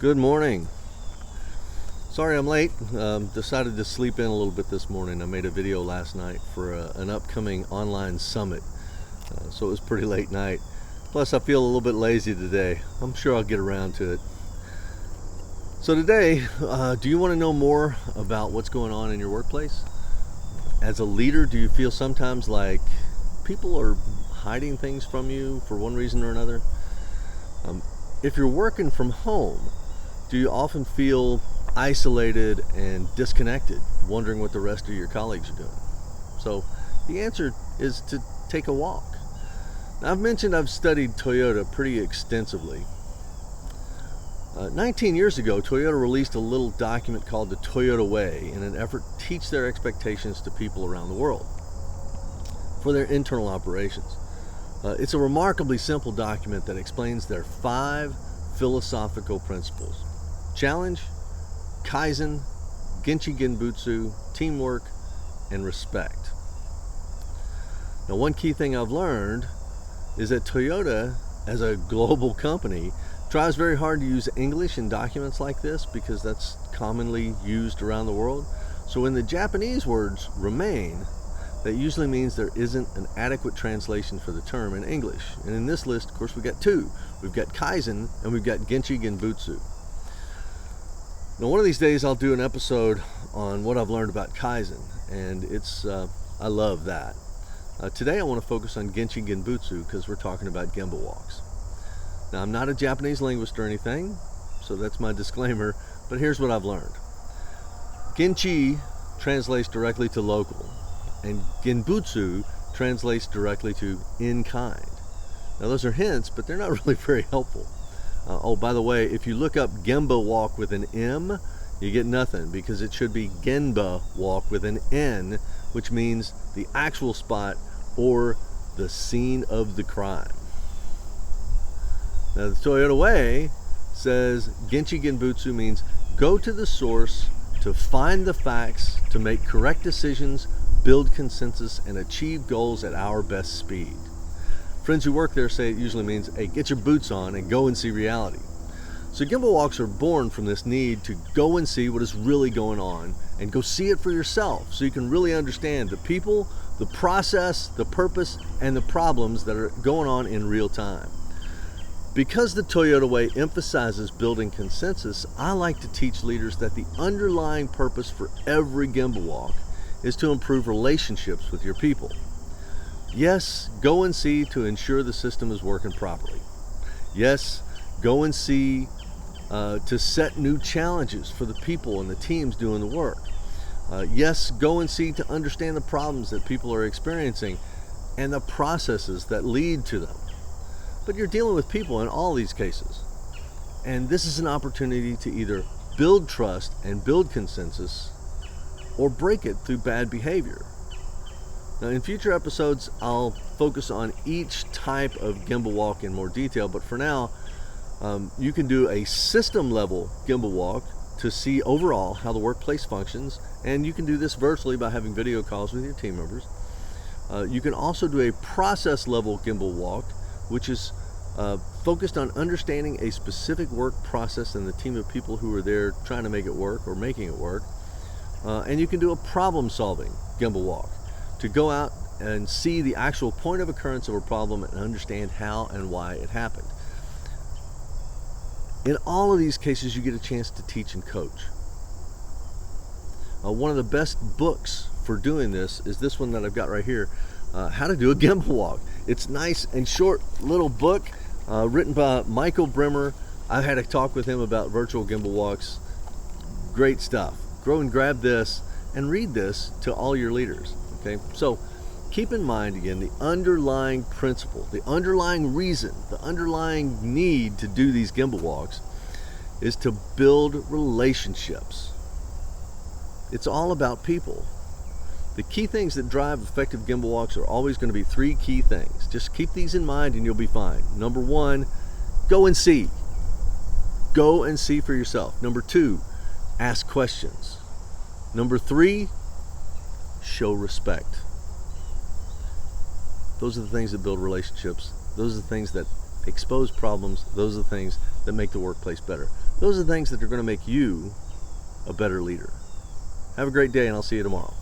Good morning. Sorry I'm late. Decided to sleep in a little bit this morning. I made a video last night for an upcoming online summit, so it was pretty late night. Plus I feel a little bit lazy today. I'm sure I'll get around to it. So today, do you want to know more about what's going on in your workplace? As a leader, do you feel sometimes like people are hiding things from you for one reason or another? If you're working from home, do you often feel isolated and disconnected, wondering what the rest of your colleagues are doing? So the answer is to take a walk. Now, I've mentioned I've studied Toyota pretty extensively. 19 years ago, Toyota released a little document called the Toyota Way in an effort to teach their expectations to people around the world for their internal operations. It's a remarkably simple document that explains their 5 philosophical principles: challenge, Kaizen, Genchi Genbutsu, teamwork, and respect. Now, one key thing I've learned is that Toyota, as a global company, tries very hard to use English in documents like this because that's commonly used around the world. So when the Japanese words remain, that usually means there isn't an adequate translation for the term in English. And in this list, of course, we've got 2. We've got Kaizen and we've got Genchi Genbutsu. Now, one of these days I'll do an episode on what I've learned about Kaizen, and I love that. Today I want to focus on Genchi Genbutsu because we're talking about Gemba Walks. Now, I'm not a Japanese linguist or anything, so that's my disclaimer, but here's what I've learned. Genchi translates directly to local, and Genbutsu translates directly to in kind. Now, those are hints, but they're not really very helpful. Oh, by the way, if you look up Gemba Walk with an M, you get nothing, because it should be Genba Walk with an N, which means the actual spot or the scene of the crime. Now, the Toyota Way says Genchi Genbutsu means go to the source to find the facts, to make correct decisions, build consensus, and achieve goals at our best speed. Friends who work there say it usually means, hey, get your boots on and go and see reality. So Gemba Walks are born from this need to go and see what is really going on and go see it for yourself so you can really understand the people, the process, the purpose, and the problems that are going on in real time. Because the Toyota Way emphasizes building consensus, I like to teach leaders that the underlying purpose for every Gemba Walk is to improve relationships with your people. Yes, go and see to ensure the system is working properly. Yes, go and see to set new challenges for the people and the teams doing the work. Yes, go and see to understand the problems that people are experiencing and the processes that lead to them. But you're dealing with people in all these cases. And this is an opportunity to either build trust and build consensus or break it through bad behavior. Now, in future episodes, I'll focus on each type of Gemba Walk in more detail, but for now, you can do a system level Gemba Walk to see overall how the workplace functions, and you can do this virtually by having video calls with your team members. You can also do a process level Gemba Walk, which is focused on understanding a specific work process and the team of people who are there trying to make it work or making it work. And you can do a problem solving Gemba Walk to go out and see the actual point of occurrence of a problem and understand how and why it happened. In all of these cases, you get a chance to teach and coach. One of the best books for doing this is this one that I've got right here, How to Do a Gemba Walk. It's nice and short little book written by Michael Bremer. I had a talk with him about virtual Gemba Walks. Great stuff. Go and grab this and read this to all your leaders. Okay, so keep in mind again the underlying principle, the underlying reason, the underlying need to do these Gemba Walks is to build relationships. It's all about people. The key things that drive effective Gemba Walks are always going to be 3 key things. Just keep these in mind and you'll be fine. Number 1, go and see. Go and see for yourself. Number 2, ask questions. Number 3, show respect. Those are the things that build relationships. Those are the things that expose problems. Those are the things that make the workplace better. Those are the things that are going to make you a better leader. Have a great day, and I'll see you tomorrow.